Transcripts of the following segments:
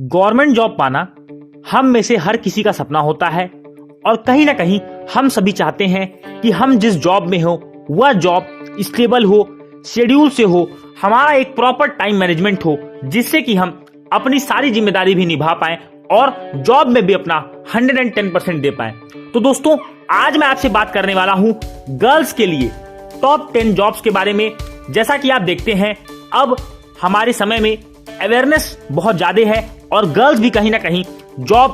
Government job पाना हम में से हर किसी का सपना होता है और कहीं ना कहीं हम सभी चाहते हैं कि हम जिस जॉब में हो वह जॉब स्टेबल हो, शेड्यूल से हो, हमारा एक प्रॉपर टाइम मैनेजमेंट हो, जिससे कि हम अपनी सारी जिम्मेदारी भी निभा पाएं और जॉब में भी अपना 110% दे पाएं। तो दोस्तों, आज मैं आपसे बात करने वाला हूं गर्ल्स के लिए टॉप 10 जॉब्स के बारे में। जैसा कि आप देखते हैं, अब हमारे समय में अवेयरनेस बहुत ज्यादा है और गर्ल्स भी कहीं ना कहीं जॉब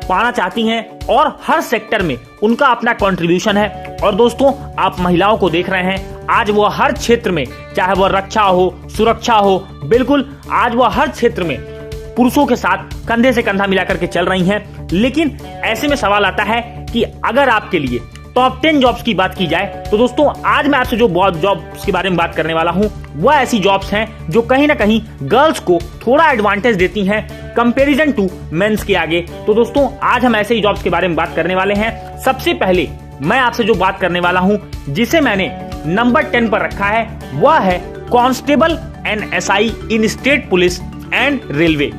पाना चाहती हैं और हर सेक्टर में उनका अपना कंट्रीब्यूशन है। और दोस्तों, आप महिलाओं को देख रहे हैं, आज वो हर क्षेत्र में, चाहे वह रक्षा हो, सुरक्षा हो, बिल्कुल आज वो हर क्षेत्र में पुरुषों के साथ कंधे से कंधा मिलाकर के चल रही हैं। लेकिन ऐसे में सवाल आता है कि अगर आपके लिए टॉप 10 जॉब्स की बात की जाए तो दोस्तों, आज मैं आपसे जो जॉब्स के बारे में बात करने वाला हूं वह ऐसी जॉब्स हैं जो कहीं ना कहीं गर्ल्स को थोड़ा एडवांटेज देती हैं कंपैरिजन टू मेंस के आगे। तो दोस्तों, आज हम ऐसे ही जॉब्स के बारे में बात करने वाले हैं। सबसे पहले मैं आपसे जो बात करने वाला हूं, जिसे मैंने नंबर 10 पर रखा है, वह है constable and SI in state police and railway.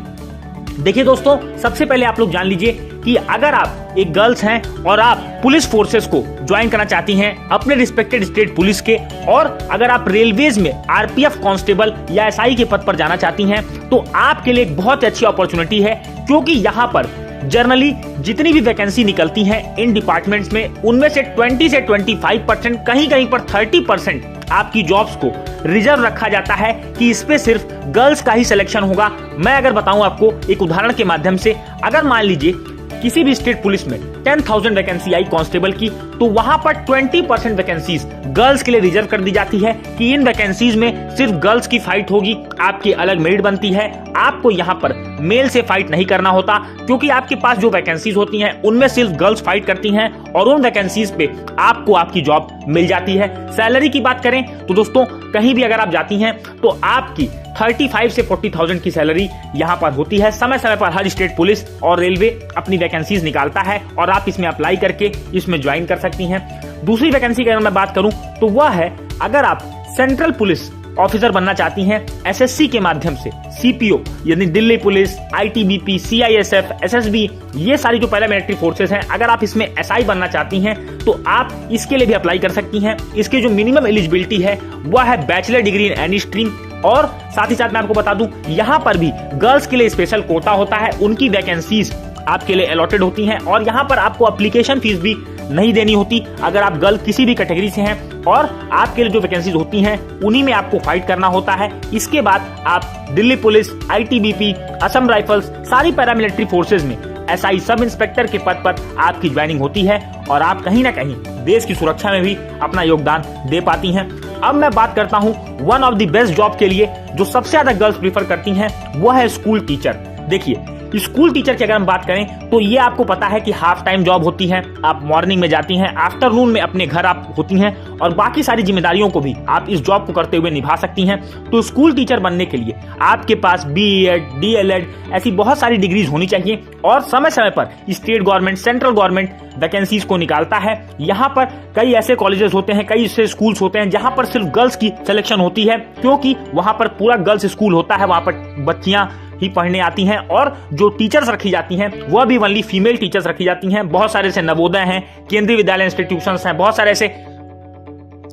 देखिए दोस्तों, सबसे पहले आप लोग जान लीजिए कि अगर आप एक गर्ल्स हैं और आप पुलिस फोर्सेस को ज्वाइन करना चाहती हैं अपने रिस्पेक्टेड स्टेट पुलिस के, और अगर आप रेलवेज में आरपीएफ कांस्टेबल या एसआई के पद पर जाना चाहती हैं, तो आपके लिए एक बहुत अच्छी अपॉर्चुनिटी है, क्योंकि यहाँ पर जनरली जितनी भी वैकेंसी निकलती हैं इन डिपार्टमेंट्स में, उनमें से 20 से 25%, कहीं कहीं पर 30% आपकी जॉब्स को रिजर्व रखा जाता है कि इस पे सिर्फ गर्ल्स का ही सिलेक्शन होगा। मैं अगर बताऊं आपको एक उदाहरण के माध्यम से, अगर मान लीजिए किसी भी स्टेट पुलिस में 10,000 वैकेंसी आई कांस्टेबल की, तो वहां पर 20% वैकेंसीज गर्ल्स के लिए रिजर्व कर दी जाती है कि इन वैकेंसीज में सिर्फ गर्ल्स की फाइट होगी, आपकी अलग मेरिट बनती है, आपको यहाँ पर मेल से फाइट नहीं करना होता, क्योंकि आपके पास जो वैकेंसीज होती हैं उनमें सिर्फ गर्ल्स फाइट करती हैं और उन वैकेंसीज पे आपको आपकी जॉब मिल जाती है। सैलरी की बात करें तो दोस्तों, कहीं भी अगर आप जाती हैं तो आपकी 35 से 40,000 की सैलरी यहाँ पर होती है। समय समय पर हर स्टेट पुलिस और रेलवे अपनी वैकेंसीज निकालता है और आप इसमें अप्लाई करके इसमें ज्वाइन कर सकती हैं। दूसरी वैकेंसी की अगर मैं बात करूं तो वह है, अगर आप सेंट्रल पुलिस ऑफिसर बनना चाहती हैं एसएससी के माध्यम से, सीपीओ यानी Delhi police, ITBP, CISF, SSB, ये सारी जो पैरामिलिट्री फोर्सेस हैं, अगर आप इसमें एसआई बनना चाहती हैं तो आप इसके लिए भी अप्लाई कर सकती हैं। इसकी जो मिनिमम एलिजिबिलिटी है वह है bachelor degree in any stream, और साथ ही साथ मैं आपको बता दूं, यहाँ पर भी गर्ल्स के लिए स्पेशल कोटा होता है, उनकी वैकेंसीज आपके लिए अलॉटेड होती हैं और यहाँ पर आपको एप्लीकेशन फीस भी नहीं देनी होती। अगर आप गर्ल किसी भी कैटेगरी से हैं और आपके लिए जो वैकेंसीज होती हैं उन्हीं में आपको फाइट करना होता है। इसके बाद आप Delhi police, ITBP, Assam rifles, सारी पैरामिलिट्री फोर्सेज में एसआई सब इंस्पेक्टर के पद पर आपकी ज्वाइनिंग होती है और आप कहीं ना कहीं देश की सुरक्षा में भी अपना योगदान दे पाती हैं। अब मैं बात करता हूं one of the best job के लिए जो सबसे ज्यादा गर्ल्स प्रीफर करती हैं, वह है स्कूल टीचर। देखिए, स्कूल टीचर की अगर हम बात करें तो ये आपको पता है कि हाफ टाइम जॉब होती है। आप मॉर्निंग में जाती हैं, आफ्टरनून में अपने घर आप होती हैं और बाकी सारी जिम्मेदारियों को भी आप इस जॉब को करते हुए निभा सकती हैं। तो स्कूल टीचर बनने के लिए आपके पास बीएड, डीएलएड ऐसी बहुत सारी डिग्रीज होनी चाहिए और समय समय पर state government, central government vacancies को निकालता है। यहाँ पर कई ऐसे कॉलेजेस होते हैं, कई ऐसे स्कूल्स होते हैं जहाँ पर सिर्फ गर्ल्स की सिलेक्शन होती है, क्योंकि वहाँ पर पूरा गर्ल्स स्कूल होता है, वहाँ पर बच्चियां ही पढ़ने आती हैं और जो टीचर्स रखी जाती हैं वह भी ओनली फीमेल टीचर्स रखी जाती हैं। बहुत सारे ऐसे नवोदय हैं, केंद्रीय विद्यालय इंस्टीट्यूशंस हैं, बहुत सारे ऐसे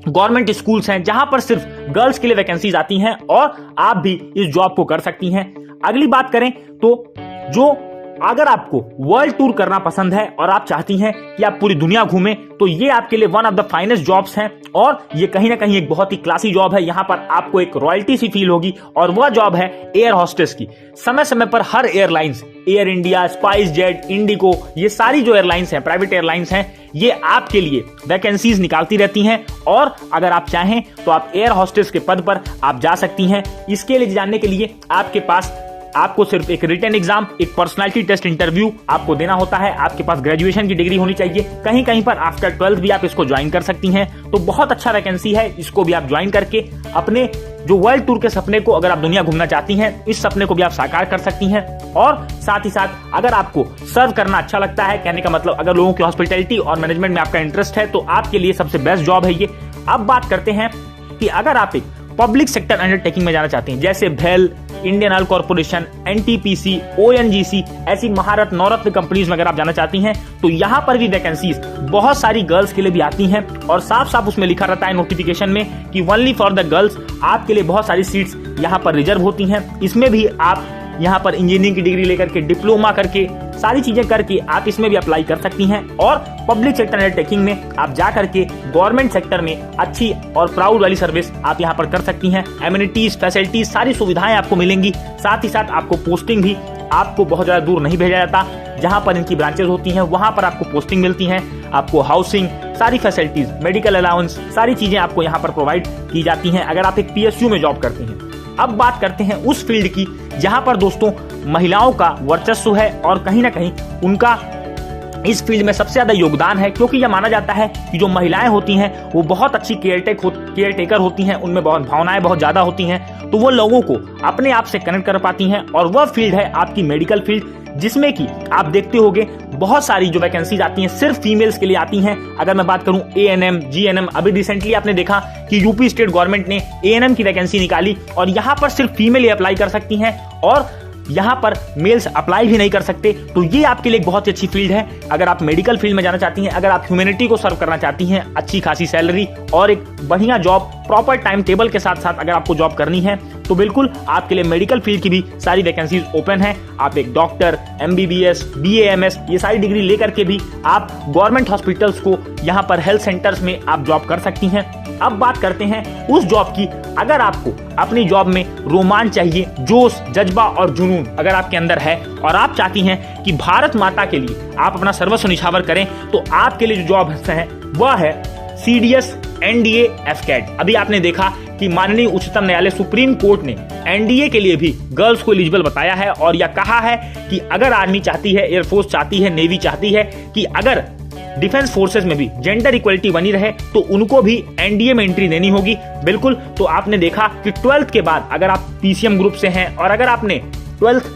गवर्नमेंट स्कूल्स हैं जहां पर सिर्फ गर्ल्स के लिए वैकेंसीज आती हैं और आप भी इस जॉब को कर सकती हैं। अगली बात करें तो अगर आपको वर्ल्ड टूर करना पसंद है और आप चाहती हैं कि आप पूरी दुनिया घूमें, तो ये आपके लिए one of the finest jobs हैं और ये कहीं ना कहीं एक बहुत ही क्लासी जॉब है। यहाँ पर आपको एक रॉयल्टी सी फील होगी और वह जॉब है एयर होस्टेस की। समय समय पर हर airlines, Air India, SpiceJet, IndiGo, ये सारी जो एयरलाइंस हैं, प्राइवेट एयरलाइंस हैं, ये आपके लिए वैकेंसीज निकालती रहती हैं और अगर आप चाहें तो आप एयर होस्टेस के पद पर आप जा सकती हैं। इसके लिए जानने के लिए आपको सिर्फ एक रिटन एग्जाम, एक पर्सनालिटी टेस्ट इंटरव्यू आपको देना होता है। आपके पास ग्रेजुएशन की डिग्री होनी चाहिए, कहीं कहीं पर आफ्टर 12th भी आप इसको ज्वाइन कर सकती हैं। तो बहुत अच्छा वैकेंसी है, इसको भी आप ज्वाइन करके अपने जो वर्ल्ड टूर के सपने को, अगर आप दुनिया घूमना चाहती हैं, इस सपने को भी आप साकार कर सकती हैं। और साथ ही साथ अगर आपको सर्व करना अच्छा लगता है, कहने का मतलब अगर लोगों की हॉस्पिटैलिटी और मैनेजमेंट में आपका इंटरेस्ट है, तो आपके लिए सबसे बेस्ट जॉब है ये। अब बात करते हैं कि अगर आप एक पब्लिक सेक्टर अंडरटेकिंग में जाना चाहते हैं, जैसे भेल, Indian oil corporation, NTPC, ONGC, ऐसी महारत्न नवरत्न कंपनीज में अगर आप जाना चाहती हैं तो यहाँ पर भी वैकेंसीज बहुत सारी गर्ल्स के लिए भी आती हैं और साफ साफ उसमें लिखा रहता है नोटिफिकेशन में कि ओनली फॉर द गर्ल्स आपके लिए बहुत सारी सीट्स यहाँ पर रिजर्व होती हैं। इसमें भी आप यहाँ पर इंजीनियरिंग की डिग्री लेकर के, डिप्लोमा करके, सारी चीजें करके आप इसमें भी अप्लाई कर सकती हैं और पब्लिक सेक्टर अंडरटेकिंग में आप जा करके गवर्नमेंट सेक्टर में अच्छी और प्राउड वाली सर्विस आप यहाँ पर कर सकती हैं। एमिनिटीज, फैसिलिटीज, सारी सुविधाएं आपको मिलेंगी। साथ ही साथ आपको पोस्टिंग भी आपको बहुत ज्यादा दूर नहीं भेजा जाता। जहां पर इनकी ब्रांचेस होती हैं वहां पर आपको पोस्टिंग मिलती हैं, आपको हाउसिंग, सारी फैसिलिटीज, मेडिकल अलाउंस, सारी चीजें आपको यहाँ पर प्रोवाइड की जाती हैं अगर आप एक पीएसयू में जॉब करते हैं। अब बात करते हैं उस फील्ड की जहां पर दोस्तों महिलाओं का वर्चस्व है और कहीं ना कहीं उनका इस फील्ड में सबसे ज्यादा योगदान है, क्योंकि यह माना जाता है कि जो महिलाएं होती हैं वो बहुत अच्छी केयर टेकर होती हैं, उनमें बहुत भावनाएं बहुत ज्यादा होती हैं, तो वो लोगों को अपने आप से कनेक्ट कर पाती हैं। और वह फील्ड है आपकी मेडिकल फील्ड, जिसमें कि आप देखते होंगे बहुत सारी जो वैकेंसीज आती हैं सिर्फ फीमेल्स के लिए आती हैं। अगर मैं बात करूं एएनएम, जीएनएम, अभी रिसेंटली आपने देखा कि यूपी स्टेट गवर्नमेंट ने एएनएम की वैकेंसी निकाली और यहां पर सिर्फ फीमेल ही अप्लाई कर सकती हैं और यहां पर मेल्स अप्लाई भी नहीं कर सकते। तो ये आपके लिए एक बहुत ही अच्छी फील्ड है अगर आप मेडिकल फील्ड में जाना चाहती हैं, अगर आप ह्यूमैनिटी को सर्व करना चाहती हैं, अच्छी खासी सैलरी और एक बढ़िया जॉब प्रॉपर टाइम टेबल के साथ साथ अगर आपको जॉब करनी है तो बिल्कुल आपके लिए मेडिकल फील्ड की भी सारी वैकेंसीज ओपन है। आप एक डॉक्टर, एमबीबीएस, बीएएमएस, ये सारी डिग्री लेकर के भी आप गवर्नमेंट हॉस्पिटल्स को यहाँ पर हेल्थ सेंटर्स में आप जॉब कर सकती हैं। अब बात करते हैं उस जॉब की, अगर आपको अपनी जॉब में रोमांच चाहिए, जोश, जज्बा और जुनून अगर आपके अंदर है और आप चाहती हैं कि भारत माता के लिए आप अपना सर्वस्व निछावर करें, तो आपके लिए जो जॉब है वह है सीडीएस एनडीए एफकेट। अभी आपने देखा कि माननीय उच्चतम न्यायालय सुप्रीम कोर्ट ने एनडीए के लिए भी गर्ल्स को एलिजिबल बताया है और यह कहा है कि अगर आर्मी चाहती है, एयरफोर्स चाहती है, नेवी चाहती है कि अगर डिफेंस फोर्सेस में भी जेंडर इक्वलिटी बनी रहे तो उनको भी एनडीए में एंट्री देनी होगी। बिल्कुल, तो आपने देखा कि 12th के बाद अगर आप पीसीएम ग्रुप से हैं और अगर आपने 12th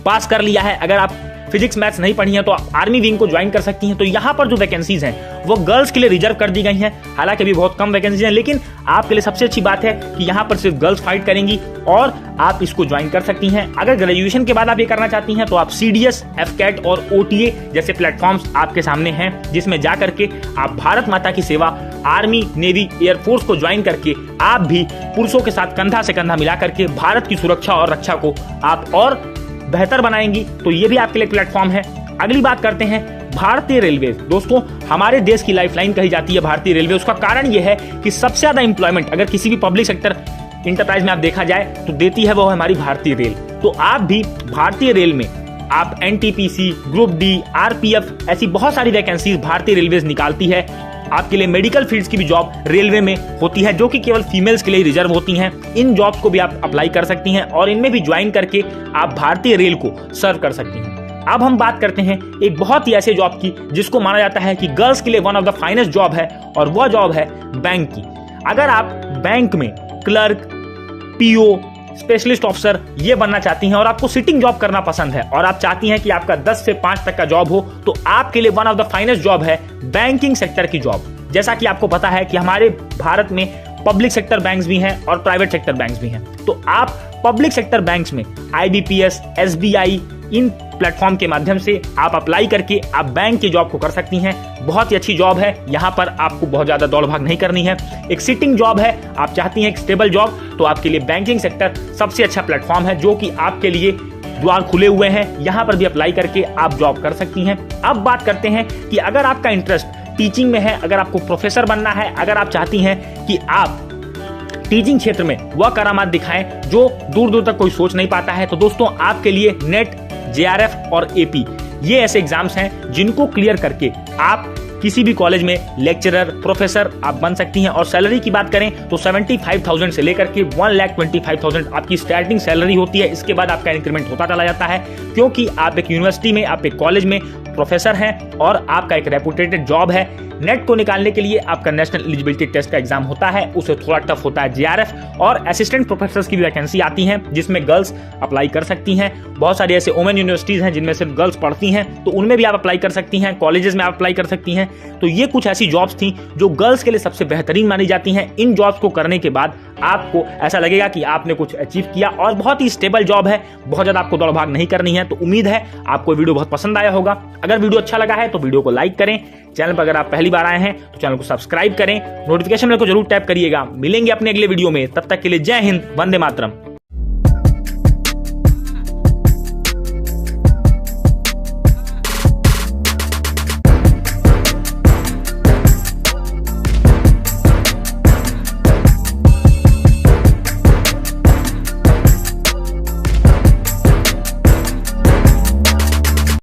पास कर लिया है, अगर आप फिजिक्स मैथ्स नहीं पढ़ी है तो आप आर्मी विंग को ज्वाइन कर सकती हैं। तो यहाँ पर जो वैकेंसीज हैं वो गर्ल्स के लिए रिजर्व कर दी गई हैं। हालांकि अभी बहुत कम वैकेंसीज हैं, लेकिन आपके लिए सबसे अच्छी बात है कि यहाँ पर सिर्फ गर्ल्स फाइट करेंगी और आप इसको ज्वाइन कर सकती हैं। अगर ग्रेजुएशन के बाद आप ये करना चाहती हैं तो आप सीडीएस, एफकेट और ओटीए जैसे प्लेटफॉर्म्स आपके सामने हैं, जिसमें जा करके आप भारत माता की सेवा, आर्मी, नेवी, एयरफोर्स को ज्वाइन करके आप भी पुरुषों के साथ कंधा से कंधा मिला करके भारत की सुरक्षा और रक्षा को आप और बेहतर बनाएंगी। तो ये भी आपके लिए प्लेटफॉर्म है। अगली बात करते हैं भारतीय रेलवे। दोस्तों, हमारे देश की लाइफलाइन कही जाती है भारतीय रेलवे। उसका कारण यह है कि सबसे ज्यादा एम्प्लॉयमेंट अगर किसी भी पब्लिक सेक्टर इंटरप्राइज में आप देखा जाए तो देती है वो हमारी भारतीय रेल। तो आप भी भारतीय रेल में आप एनटीपीसी, ग्रुप डी, आरपीएफ, ऐसी बहुत सारी वैकेंसीज भारतीय रेलवे निकालती है। आपके लिए मेडिकल फील्ड्स की भी जॉब रेलवे में होती है, जो कि केवल फीमेल्स के लिए रिजर्व होती हैं। इन जॉब्स को भी आप अप्लाई कर सकती हैं और इनमें भी ज्वाइन करके आप भारतीय रेल को सर्व कर सकती हैं। अब हम बात करते हैं एक बहुत ही ऐसे जॉब की जिसको माना जाता है कि गर्ल्स के लिए one of the finest job है, और वह जॉब है बैंक की। अगर आप बैंक में क्लर्क, पीओ, स्पेशलिस्ट ऑफिसर ये बनना चाहती हैं और आपको सिटिंग जॉब करना पसंद है और आप चाहती हैं कि आपका 10 से 5 तक का जॉब हो, तो आपके लिए one of the finest job है बैंकिंग सेक्टर की जॉब। जैसा कि आपको पता है कि हमारे भारत में पब्लिक सेक्टर बैंक्स भी हैं और प्राइवेट सेक्टर बैंक्स भी हैं। तो आप पब्लिक सेक्टर बैंक्स में आईबीपीएस, एसबीआई, इन प्लेटफॉर्म के माध्यम से आप अप्लाई करके आप बैंक की जॉब को कर सकती हैं। बहुत ही अच्छी जॉब है, यहाँ पर आपको बहुत ज्यादा दौड़ भाग नहीं करनी है। एक सिटिंग जॉब है, आप चाहती हैं एक स्टेबल जॉब, तो आपके लिए बैंकिंग सेक्टर सबसे अच्छा प्लेटफॉर्म है, जो कि आपके लिए द्वार खुले हुए हैं। यहाँ पर भी अप्लाई करके आप जॉब कर सकती हैं। अब बात करते हैं कि अगर आपका इंटरेस्ट टीचिंग में है, अगर आपको प्रोफेसर बनना है, अगर आप चाहती हैं कि आप टीचिंग क्षेत्र में वह करामात दिखाएं जो दूर दूर तक कोई सोच नहीं पाता है, तो दोस्तों आपके लिए नेट, जेआरएफ और एपी ये ऐसे एग्जाम्स हैं जिनको क्लियर करके आप किसी भी कॉलेज में लेक्चरर, प्रोफेसर आप बन सकती हैं। और सैलरी की बात करें तो 75,000 से लेकर के 1,25,000 आपकी स्टार्टिंग सैलरी होती है। इसके बाद आपका इंक्रीमेंट होता चला जाता है, क्योंकि आप एक यूनिवर्सिटी में, आप एक कॉलेज में प्रोफेसर हैं और आपका एक रेपुटेटेड जॉब है। नेट को निकालने के लिए आपका नेशनल एलिजिबिलिटी टेस्ट का एग्जाम होता है, उसे थोड़ा टफ होता है जेआरएफ, और असिस्टेंट प्रोफेसर की भी वैकेंसी आती है जिसमें गर्ल्स अप्लाई कर सकती हैं। बहुत सारी ऐसे वुमेन यूनिवर्सिटीज हैं जिनमें सिर्फ गर्ल्स पढ़ती हैं, तो उनमें भी आप अप्लाई कर सकती हैं, कॉलेजेस में आप अप्लाई कर सकती हैं। तो ये कुछ ऐसी जॉब्स थी जो गर्ल्स के लिए सबसे बेहतरीन मानी जाती हैं। इन जॉब्स को करने के बाद आपको ऐसा लगेगा कि आपने कुछ अचीव किया और बहुत ही स्टेबल जॉब है, बहुत ज्यादा आपको दौड़ भाग नहीं करनी है। तो उम्मीद है आपको वीडियो बहुत पसंद आया होगा। अगर वीडियो अच्छा लगा है तो वीडियो को लाइक करें, चैनल पर अगर आप पहली बार आए हैं तो चैनल को सब्सक्राइब करें, नोटिफिकेशन बेल को जरूर टैप करिएगा। मिलेंगे अपने अगले वीडियो में, तब तक के लिए जय हिंद, वंदे मातरम।